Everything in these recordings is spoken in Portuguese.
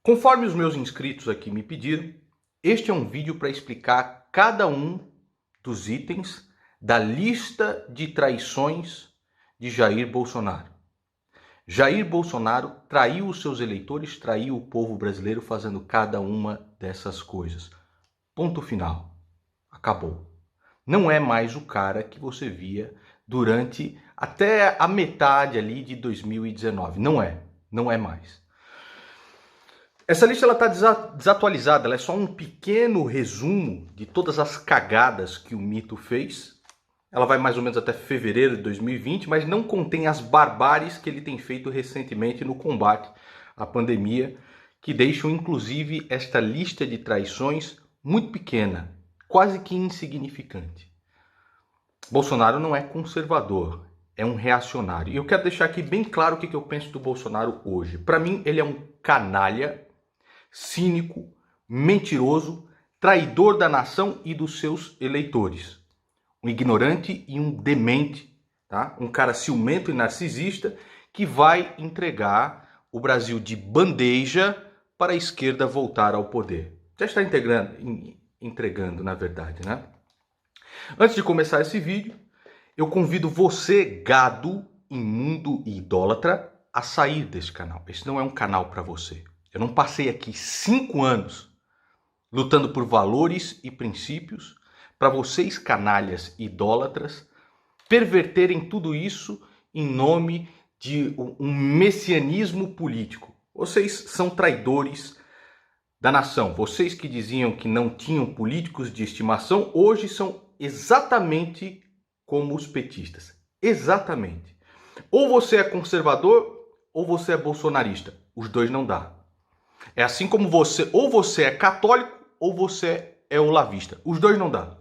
Conforme os meus inscritos aqui me pediram, este é um vídeo para explicar cada um dos itens da lista de traições de Jair Bolsonaro. Jair Bolsonaro traiu os seus eleitores, traiu o povo brasileiro fazendo cada uma dessas coisas. Ponto final. Acabou. Não é mais o cara que você via durante até a metade ali de 2019. Não é mais. Essa lista está desatualizada, ela é só um pequeno resumo de todas as cagadas que o mito fez. Ela vai mais ou menos até fevereiro de 2020, mas não contém as barbáries que ele tem feito recentemente no combate à pandemia, que deixam inclusive esta lista de traições muito pequena, quase que insignificante. Bolsonaro não é conservador, é um reacionário. E eu quero deixar aqui bem claro o que eu penso do Bolsonaro hoje. Para mim, ele é um canalha, cínico, mentiroso, traidor da nação e dos seus eleitores. Um ignorante e um demente, tá? Um cara ciumento e narcisista que vai entregar o Brasil de bandeja para a esquerda voltar ao poder. Já está entregando, na verdade, né? Antes de começar esse vídeo, eu convido você, gado, imundo e idólatra, a sair desse canal. Esse não é um canal para você. Eu não passei aqui 5 anos lutando por valores e princípios para vocês, canalhas idólatras, perverterem tudo isso em nome de um messianismo político. Vocês são traidores da nação. Vocês que diziam que não tinham políticos de estimação, hoje são exatamente como os petistas. Exatamente. Ou você é conservador ou você é bolsonarista. Os dois não dá. É assim como você, ou você é católico ou você é olavista. Os dois não dá.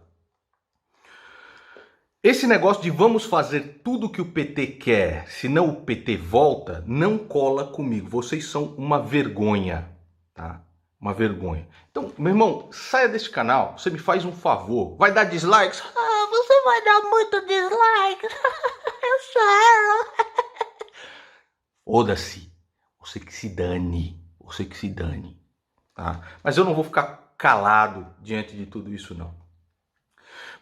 Esse negócio de vamos fazer tudo que o PT quer, senão o PT volta, não cola comigo. Vocês são uma vergonha, tá? Uma vergonha. Então, meu irmão, saia desse canal. Você me faz um favor. Vai dar dislikes? Ah, você vai dar muito dislike. Eu choro. Foda-se. Você que se dane. Você que se dane. Tá? Mas eu não vou ficar calado diante de tudo isso, não.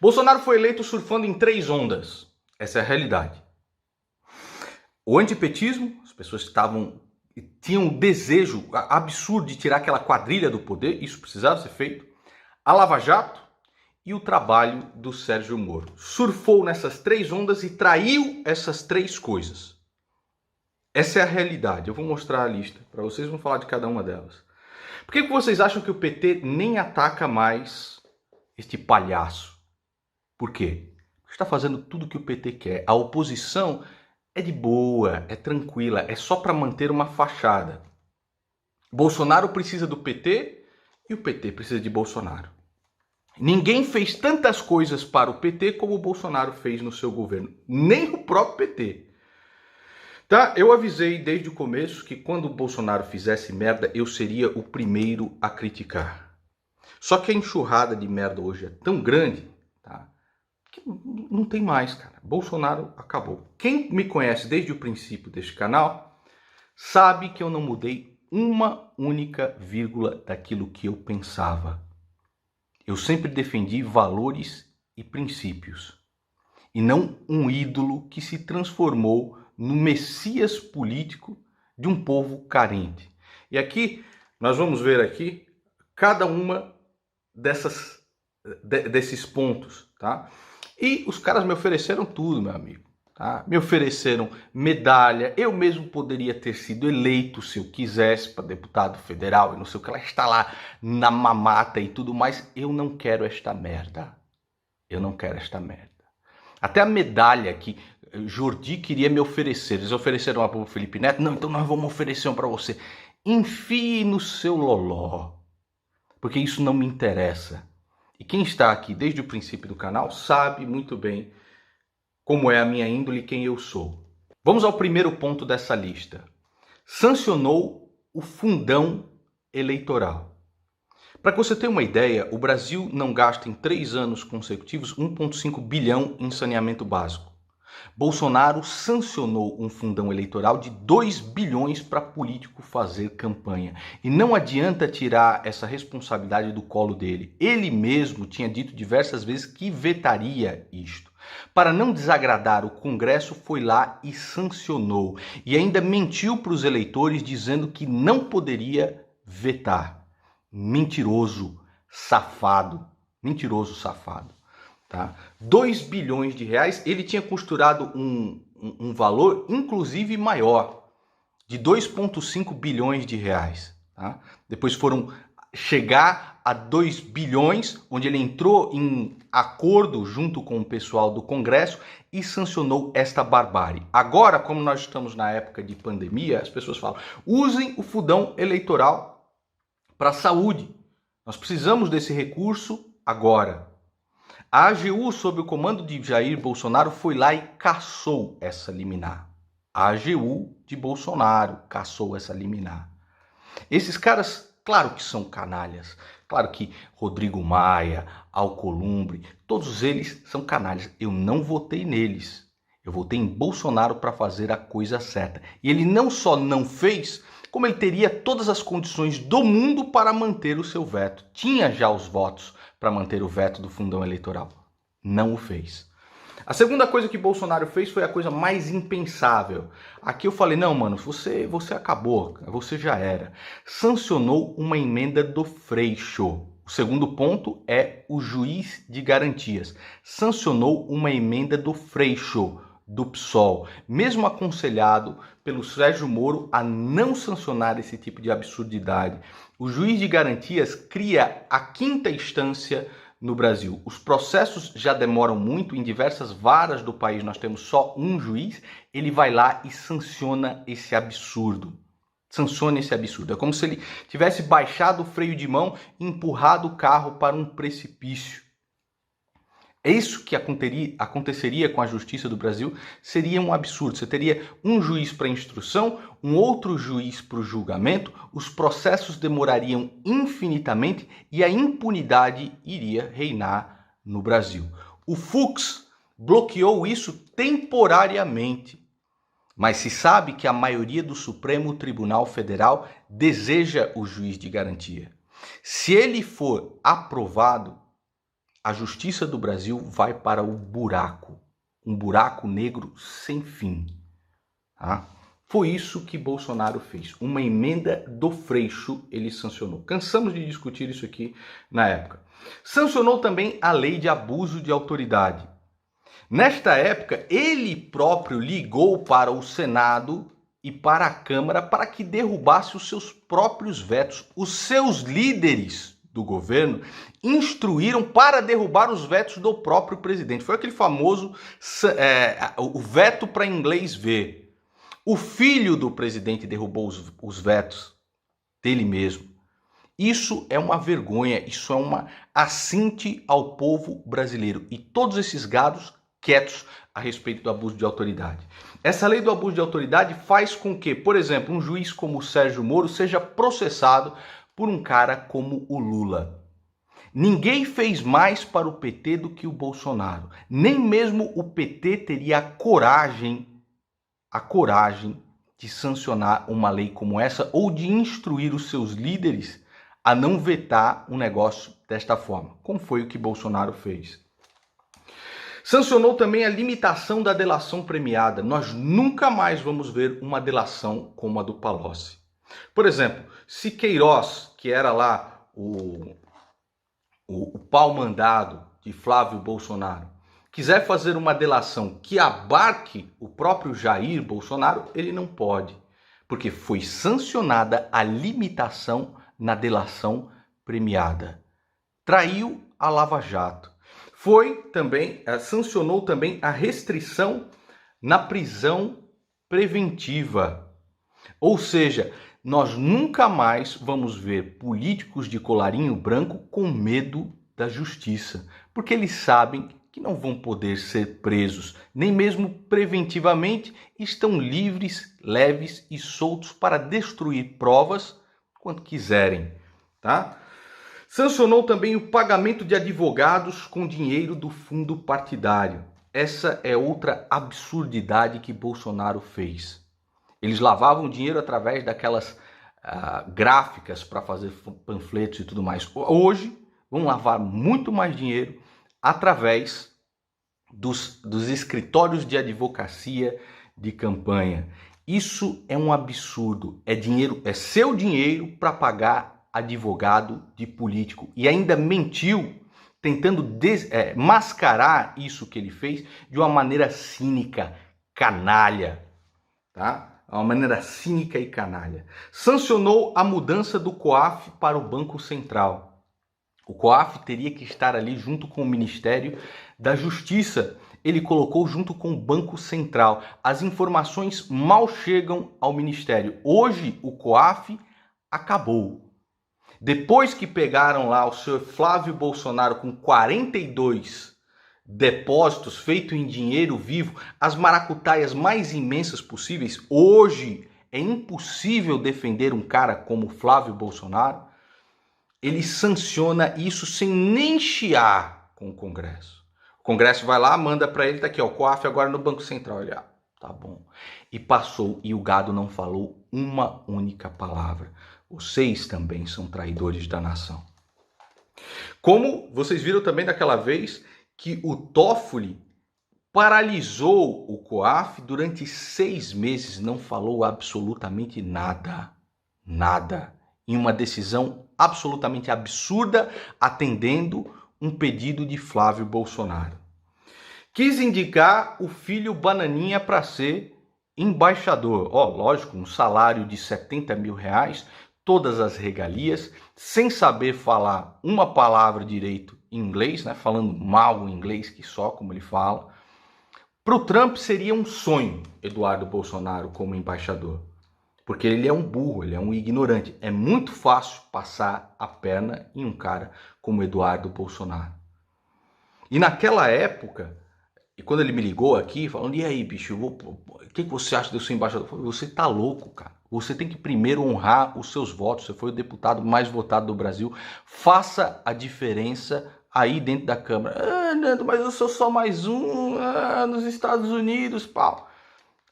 Bolsonaro foi eleito surfando em 3 ondas. Essa é a realidade. O antipetismo, as pessoas tinham o desejo absurdo de tirar aquela quadrilha do poder, isso precisava ser feito. A Lava Jato e o trabalho do Sérgio Moro. Surfou nessas 3 ondas e traiu essas 3 coisas. Essa é a realidade. Eu vou mostrar a lista para vocês, vamos falar de cada uma delas. Por que vocês acham que o PT nem ataca mais este palhaço? Por quê? Porque está fazendo tudo o que o PT quer. A oposição é de boa, é tranquila, é só para manter uma fachada. Bolsonaro precisa do PT e o PT precisa de Bolsonaro. Ninguém fez tantas coisas para o PT como o Bolsonaro fez no seu governo. Nem o próprio PT. Tá? Eu avisei desde o começo que quando o Bolsonaro fizesse merda, eu seria o primeiro a criticar. Só que a enxurrada de merda hoje é tão grande, tá? Que não tem mais, cara. Bolsonaro acabou. Quem me conhece desde o princípio deste canal sabe que eu não mudei uma única vírgula daquilo que eu pensava. Eu sempre defendi valores e princípios. E não um ídolo que se transformou no messias político de um povo carente. E aqui, nós vamos ver aqui cada uma desses pontos, tá? E os caras me ofereceram tudo, meu amigo. Tá? Me ofereceram medalha. Eu mesmo poderia ter sido eleito, se eu quisesse, para deputado federal e não sei o que. Ela está lá na mamata e tudo mais. Eu não quero esta merda. Eu não quero esta merda. Até a medalha que Jordi queria me oferecer. Eles ofereceram uma para o Felipe Neto. Não, então nós vamos oferecer uma para você. Enfie no seu loló. Porque isso não me interessa. E quem está aqui desde o princípio do canal sabe muito bem como é a minha índole e quem eu sou. Vamos ao primeiro ponto dessa lista. Sancionou o fundão eleitoral. Para que você tenha uma ideia, o Brasil não gasta em 3 anos consecutivos 1,5 bilhão em saneamento básico. Bolsonaro sancionou um fundão eleitoral de 2 bilhões para político fazer campanha. E não adianta tirar essa responsabilidade do colo dele. Ele mesmo tinha dito diversas vezes que vetaria isto. Para não desagradar o Congresso, foi lá e sancionou. E ainda mentiu para os eleitores dizendo que não poderia vetar. Mentiroso, safado. Mentiroso, safado. Tá? 2 bilhões de reais, ele tinha costurado um valor inclusive maior, de 2,5 bilhões de reais. Tá? Depois foram chegar a 2 bilhões, onde ele entrou em acordo junto com o pessoal do Congresso e sancionou esta barbárie. Agora, como nós estamos na época de pandemia, as pessoas falam, usem o fundão eleitoral para a saúde. Nós precisamos desse recurso agora. A AGU, sob o comando de Jair Bolsonaro, foi lá e cassou essa liminar. A AGU de Bolsonaro cassou essa liminar. Esses caras, claro que são canalhas. Claro que Rodrigo Maia, Alcolumbre, todos eles são canalhas. Eu não votei neles. Eu votei em Bolsonaro para fazer a coisa certa. E ele não só não fez, como ele teria todas as condições do mundo para manter o seu veto. Tinha já os votos para manter o veto do fundão eleitoral. Não o fez. A segunda coisa que Bolsonaro fez foi a coisa mais impensável. Aqui eu falei, não, mano, você acabou, você já era. Sancionou uma emenda do Freixo. O segundo ponto é o juiz de garantias. Sancionou uma emenda do Freixo, do PSOL, mesmo aconselhado pelo Sérgio Moro a não sancionar esse tipo de absurdidade. O juiz de garantias cria a 5ª instância no Brasil. Os processos já demoram muito, em diversas varas do país nós temos só um juiz, ele vai lá e sanciona esse absurdo. Sanciona esse absurdo. É como se ele tivesse baixado o freio de mão e empurrado o carro para um precipício. É isso que aconteceria com a justiça do Brasil, seria um absurdo. Você teria um juiz para instrução, um outro juiz para o julgamento, os processos demorariam infinitamente e a impunidade iria reinar no Brasil. O Fux bloqueou isso temporariamente, mas se sabe que a maioria do Supremo Tribunal Federal deseja o juiz de garantia. Se ele for aprovado, a justiça do Brasil vai para o buraco, um buraco negro sem fim. Tá? Foi isso que Bolsonaro fez. Uma emenda do Freixo ele sancionou. Cansamos de discutir isso aqui na época. Sancionou também a lei de abuso de autoridade. Nesta época, ele próprio ligou para o Senado e para a Câmara para que derrubasse os seus próprios vetos. Os seus líderes do governo instruíram para derrubar os vetos do próprio presidente. Foi aquele famoso o veto para inglês ver. O filho do presidente derrubou os vetos dele mesmo. Isso é uma vergonha, isso é uma assinte ao povo brasileiro. E todos esses gados quietos a respeito do abuso de autoridade. Essa lei do abuso de autoridade faz com que, por exemplo, um juiz como o Sérgio Moro seja processado por um cara como o Lula. Ninguém fez mais para o PT do que o Bolsonaro. Nem mesmo o PT teria a coragem de sancionar uma lei como essa ou de instruir os seus líderes a não vetar um negócio desta forma, como foi o que Bolsonaro fez. Sancionou também a limitação da delação premiada. Nós nunca mais vamos ver uma delação como a do Palocci. Por exemplo, se Queiroz, que era lá o pau-mandado de Flávio Bolsonaro, quiser fazer uma delação que abarque o próprio Jair Bolsonaro, ele não pode, porque foi sancionada a limitação na delação premiada. Traiu a Lava Jato. Sancionou também a restrição na prisão preventiva. Ou seja, nós nunca mais vamos ver políticos de colarinho branco com medo da justiça, porque eles sabem que não vão poder ser presos, nem mesmo preventivamente, estão livres, leves e soltos para destruir provas quando quiserem, tá? Sancionou também o pagamento de advogados com dinheiro do fundo partidário. essa é outra absurdidade que Bolsonaro fez. Eles lavavam dinheiro através daquelas gráficas para fazer panfletos e tudo mais. Hoje, vão lavar muito mais dinheiro através dos escritórios de advocacia de campanha. Isso é um absurdo. É dinheiro, é seu dinheiro para pagar advogado de político. E ainda mentiu, tentando mascarar isso que ele fez de uma maneira cínica, canalha, tá? Uma maneira cínica e canalha. Sancionou a mudança do COAF para o Banco Central. O COAF teria que estar ali junto com o Ministério da Justiça. Ele colocou junto com o Banco Central. As informações mal chegam ao Ministério. Hoje o COAF acabou. Depois que pegaram lá o senhor Flávio Bolsonaro com 42 depósitos feitos em dinheiro vivo, as maracutaias mais imensas possíveis, hoje é impossível defender um cara como Flávio Bolsonaro. Ele sanciona isso sem nem chiar com o Congresso. O Congresso vai lá, manda para ele, tá aqui, ó, o COAF agora no Banco Central. Ele, tá bom. E passou, e o gado não falou uma única palavra. Vocês também são traidores da nação. Como vocês viram também daquela vez que o Toffoli paralisou o COAF durante 6 meses, não falou absolutamente nada. Nada. Em uma decisão absolutamente absurda, atendendo um pedido de Flávio Bolsonaro. Quis indicar o filho Bananinha para ser embaixador. Lógico, um salário de 70 mil reais, todas as regalias, sem saber falar uma palavra direito em inglês, né? Falando mal o inglês, que só como ele fala. Para o Trump seria um sonho Eduardo Bolsonaro como embaixador. Porque ele é um burro, ele é um ignorante. É muito fácil passar a perna em um cara como Eduardo Bolsonaro. E naquela época, e quando ele me ligou aqui, falando, e aí, bicho, o que você acha de eu ser embaixador? Eu falei, você tá louco, cara. Você tem que primeiro honrar os seus votos. Você foi o deputado mais votado do Brasil. Faça a diferença aí dentro da Câmara. Nando, mas eu sou só mais um nos Estados Unidos, pau.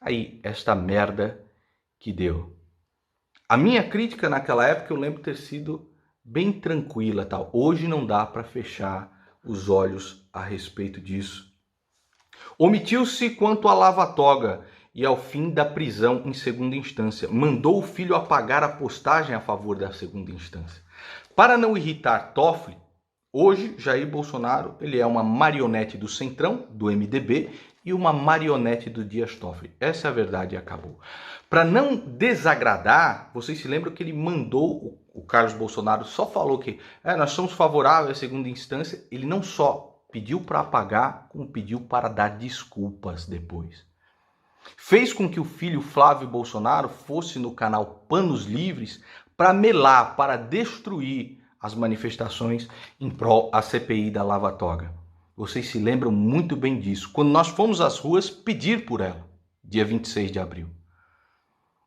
Aí, esta merda que deu. A minha crítica naquela época eu lembro ter sido bem tranquila, tal. Hoje não dá para fechar os olhos a respeito disso. Omitiu-se quanto à lava-toga e ao fim da prisão em segunda instância. Mandou o filho apagar a postagem a favor da segunda instância. Para não irritar Toffoli, hoje Jair Bolsonaro ele é uma marionete do Centrão, do MDB, e uma marionete do Dias Toffoli. Essa é a verdade e acabou. Para não desagradar, vocês se lembram que ele mandou, o Carlos Bolsonaro só falou que nós somos favoráveis à segunda instância. Ele não só pediu para apagar, como pediu para dar desculpas depois. Fez com que o filho Flávio Bolsonaro fosse no canal Panos Livres para melar, para destruir as manifestações em prol da CPI da Lava Toga. Vocês se lembram muito bem disso. Quando nós fomos às ruas pedir por ela, dia 26 de abril.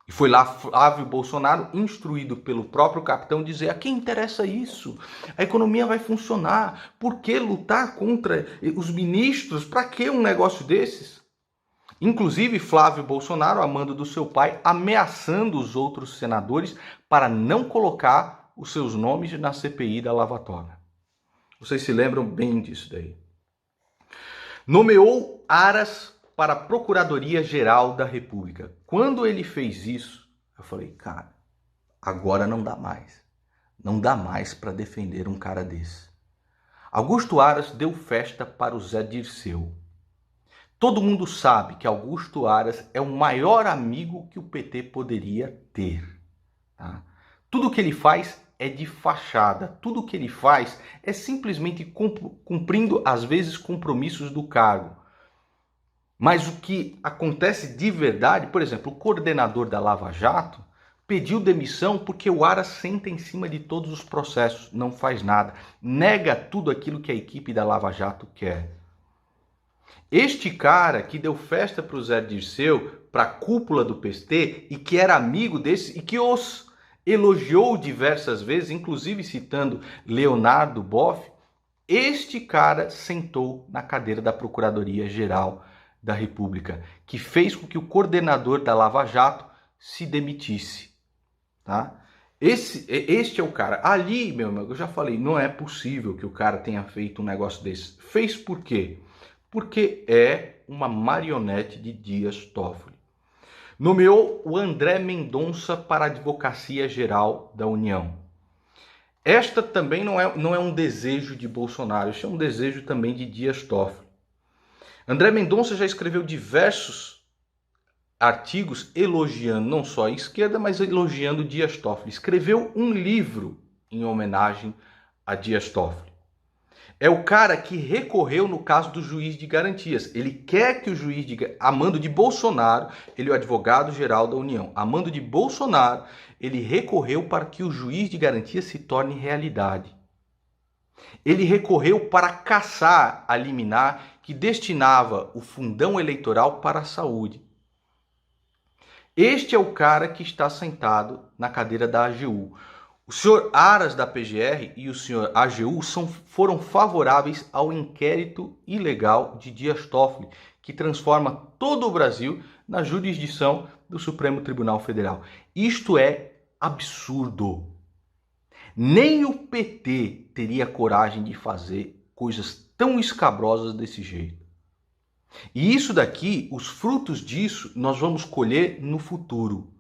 E foi lá Flávio Bolsonaro, instruído pelo próprio capitão, dizer: a quem interessa isso? A economia vai funcionar. Por que lutar contra os ministros? Para que um negócio desses? Inclusive Flávio Bolsonaro, a mando do seu pai, ameaçando os outros senadores para não colocar os seus nomes na CPI da Lava Toga. Vocês se lembram bem disso daí. Nomeou Aras para a Procuradoria-Geral da República. Quando ele fez isso, eu falei, cara, agora não dá mais. Não dá mais para defender um cara desse. Augusto Aras deu festa para o Zé Dirceu. Todo mundo sabe que Augusto Aras é o maior amigo que o PT poderia ter. Tá? Tudo que ele faz é de fachada. Tudo que ele faz é simplesmente cumprindo, às vezes, compromissos do cargo. Mas o que acontece de verdade, por exemplo, o coordenador da Lava Jato pediu demissão porque o Aras senta em cima de todos os processos, não faz nada, nega tudo aquilo que a equipe da Lava Jato quer. Este cara que deu festa para o Zé Dirceu, para a cúpula do PT, e que era amigo desse, e que os elogiou diversas vezes, inclusive citando Leonardo Boff, Este cara sentou na cadeira da Procuradoria-Geral da República, que fez com que o coordenador da Lava Jato se demitisse. Tá? Este é o cara. Ali, meu amigo, eu já falei, não é possível que o cara tenha feito um negócio desse. Fez por quê? Porque é uma marionete de Dias Toffoli. Nomeou o André Mendonça para a Advocacia Geral da União. Esta também não é um desejo de Bolsonaro, isso é um desejo também de Dias Toffoli. André Mendonça já escreveu diversos artigos elogiando não só a esquerda, mas elogiando Dias Toffoli. Escreveu um livro em homenagem a Dias Toffoli. É o cara que recorreu no caso do juiz de garantias. Ele quer que o juiz, a mando de Bolsonaro, ele é o advogado-geral da União, a mando de Bolsonaro, ele recorreu para que o juiz de garantias se torne realidade. Ele recorreu para cassar a liminar que destinava o fundão eleitoral para a saúde. Este é o cara que está sentado na cadeira da AGU. O senhor Aras da PGR e o senhor AGU foram favoráveis ao inquérito ilegal de Dias Toffoli, que transforma todo o Brasil na jurisdição do Supremo Tribunal Federal. Isto é absurdo. Nem o PT teria coragem de fazer coisas tão escabrosas desse jeito. E isso daqui, os frutos disso, nós vamos colher no futuro.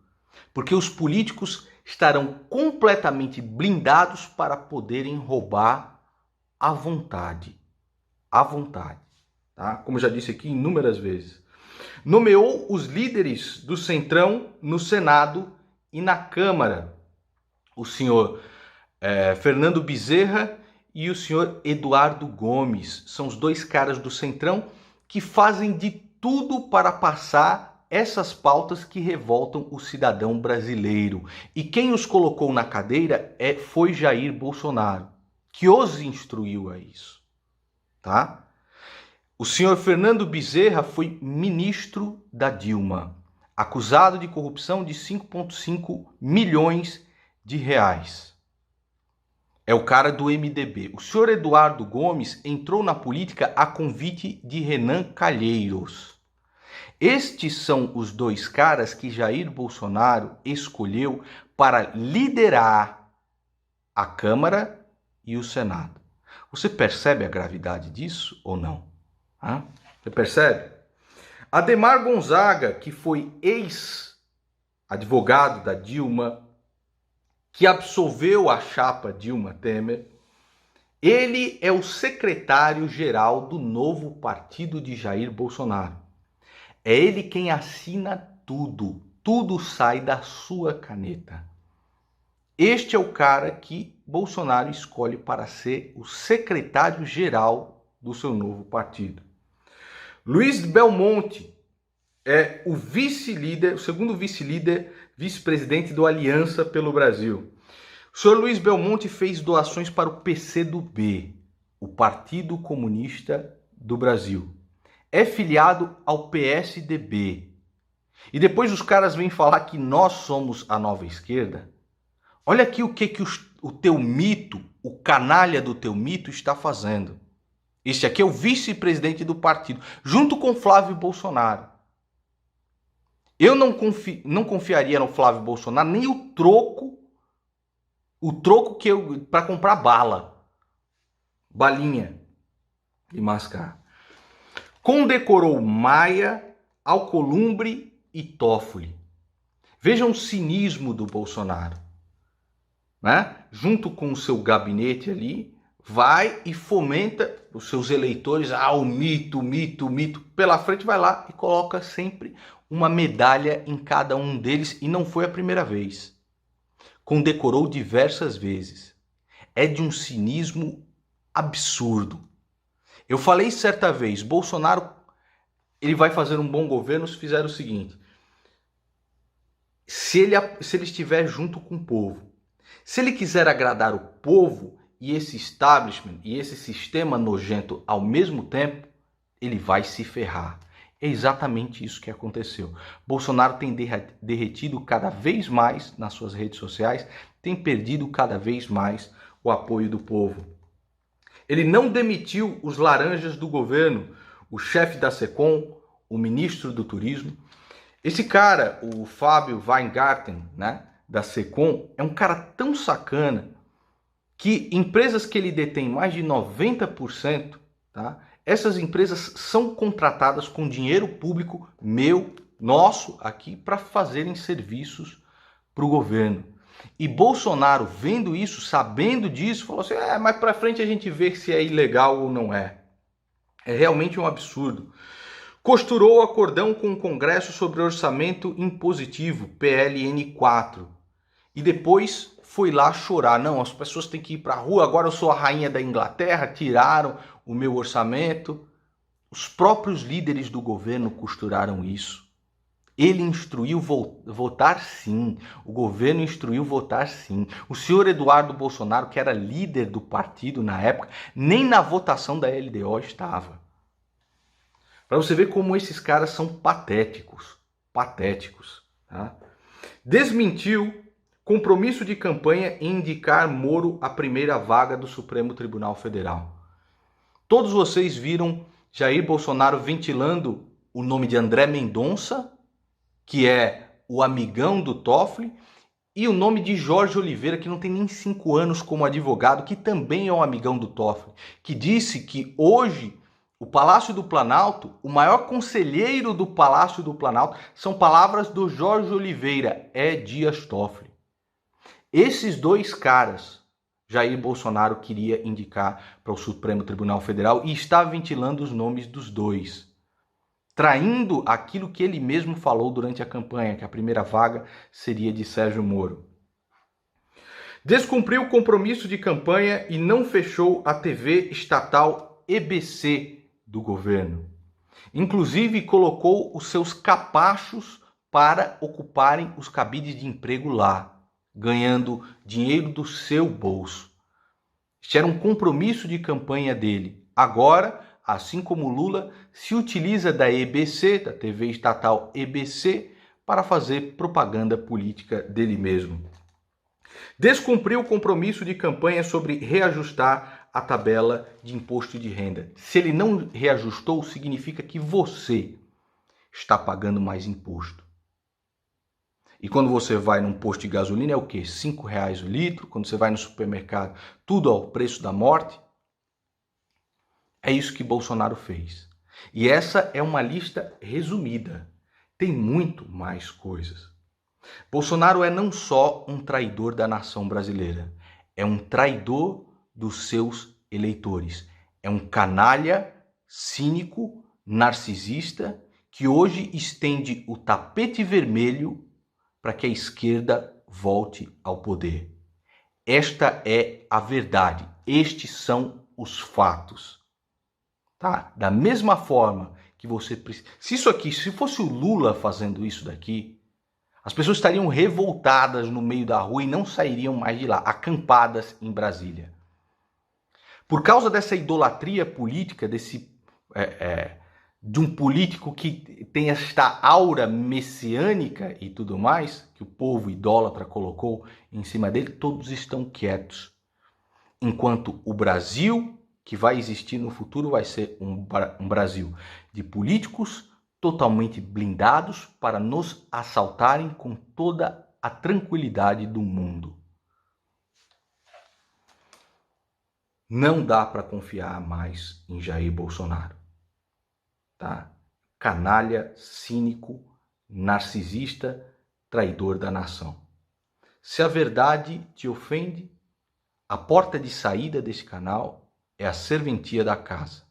Porque os políticos estarão completamente blindados para poderem roubar à vontade. À vontade. Tá? Como já disse aqui inúmeras vezes. Nomeou os líderes do Centrão no Senado e na Câmara. O senhor Fernando Bezerra e o senhor Eduardo Gomes. São os dois caras do Centrão que fazem de tudo para passar essas pautas que revoltam o cidadão brasileiro. E quem os colocou na cadeira foi Jair Bolsonaro, que os instruiu a isso. Tá? O senhor Fernando Bezerra foi ministro da Dilma, acusado de corrupção de 5,5 milhões de reais. É o cara do MDB. O senhor Eduardo Gomes entrou na política a convite de Renan Calheiros. Estes são os dois caras que Jair Bolsonaro escolheu para liderar a Câmara e o Senado. Você percebe a gravidade disso ou não? Você percebe? Adhemar Gonzaga, que foi ex-advogado da Dilma, que absolveu a chapa Dilma Temer, ele é o secretário-geral do novo partido de Jair Bolsonaro. É ele quem assina tudo. Tudo sai da sua caneta. Este é o cara que Bolsonaro escolhe para ser o secretário-geral do seu novo partido. Luiz Belmonte é o vice-líder, o segundo vice-líder, vice-presidente do Aliança pelo Brasil. O senhor Luiz Belmonte fez doações para o PCdoB, o Partido Comunista do Brasil. É filiado ao PSDB. E depois os caras vêm falar que nós somos a nova esquerda. Olha aqui o que o teu mito, o canalha do teu mito está fazendo. Este aqui é o vice-presidente do partido, junto com Flávio Bolsonaro. Eu não confiaria no Flávio Bolsonaro nem o troco que para comprar balinha de mascar. Condecorou Maia, Alcolumbre e Toffoli. Vejam o cinismo do Bolsonaro, né? Junto com o seu gabinete ali, vai e fomenta os seus eleitores, o mito. Pela frente vai lá e coloca sempre uma medalha em cada um deles, e não foi a primeira vez. Condecorou diversas vezes. É de um cinismo absurdo. Eu falei certa vez, Bolsonaro ele vai fazer um bom governo se fizer o seguinte: se ele estiver junto com o povo, se ele quiser agradar o povo e esse establishment e esse sistema nojento ao mesmo tempo, ele vai se ferrar. É exatamente isso que aconteceu. Bolsonaro tem derretido cada vez mais nas suas redes sociais, tem perdido cada vez mais o apoio do povo. Ele não demitiu os laranjas do governo, o chefe da SECOM, o ministro do Turismo. Esse cara, o Fábio Weingarten, né, da SECOM, é um cara tão sacana que empresas que ele detém mais de 90%, tá, essas empresas são contratadas com dinheiro público meu, nosso aqui, para fazerem serviços para o governo. E Bolsonaro, vendo isso, sabendo disso, falou assim, mais para frente a gente vê se é ilegal ou não é. É realmente um absurdo. Costurou o acordão com o Congresso sobre orçamento impositivo, PLN 4. E depois foi lá chorar. Não, as pessoas têm que ir para a rua, agora eu sou a rainha da Inglaterra, tiraram o meu orçamento. Os próprios líderes do governo costuraram isso. Ele instruiu votar sim, o governo instruiu votar sim. O senhor Eduardo Bolsonaro, que era líder do partido na época, nem na votação da LDO estava. Para você ver como esses caras são patéticos. Patéticos. Tá? Desmentiu compromisso de campanha em indicar Moro à primeira vaga do Supremo Tribunal Federal. Todos vocês viram Jair Bolsonaro ventilando o nome de André Mendonça, que é o amigão do Toffoli, e o nome de Jorge Oliveira, que não tem nem 5 anos como advogado, que também é um amigão do Toffoli, que disse que hoje o Palácio do Planalto, o maior conselheiro do Palácio do Planalto, são palavras do Jorge Oliveira, é Dias Toffoli. Esses dois caras, Jair Bolsonaro queria indicar para o Supremo Tribunal Federal e está ventilando os nomes dos dois, traindo aquilo que ele mesmo falou durante a campanha, que a primeira vaga seria de Sérgio Moro. Descumpriu o compromisso de campanha e não fechou a TV estatal EBC do governo. Inclusive colocou os seus capachos para ocuparem os cabides de emprego lá, ganhando dinheiro do seu bolso. Este era um compromisso de campanha dele. Agora, assim como Lula, se utiliza da EBC, da TV estatal EBC, para fazer propaganda política dele mesmo. Descumpriu o compromisso de campanha sobre reajustar a tabela de imposto de renda. Se ele não reajustou, significa que você está pagando mais imposto. E quando você vai num posto de gasolina é o quê? R$5 o litro. Quando você vai no supermercado, tudo ao preço da morte. É isso que Bolsonaro fez. E essa é uma lista resumida. Tem muito mais coisas. Bolsonaro é não só um traidor da nação brasileira, é um traidor dos seus eleitores. É um canalha, cínico, narcisista, que hoje estende o tapete vermelho para que a esquerda volte ao poder. Esta é a verdade. Estes são os fatos. Tá? Da mesma forma que você precisa... Se fosse o Lula fazendo isso daqui, as pessoas estariam revoltadas no meio da rua e não sairiam mais de lá, acampadas em Brasília. Por causa dessa idolatria política, de um político que tem esta aura messiânica e tudo mais, que o povo idólatra colocou em cima dele, todos estão quietos. Enquanto o Brasil que vai existir no futuro vai ser um Brasil de políticos totalmente blindados para nos assaltarem com toda a tranquilidade do mundo. Não dá para confiar mais em Jair Bolsonaro. Tá? Canalha, cínico, narcisista, traidor da nação. Se a verdade te ofende, a porta de saída desse canal é a serventia da casa.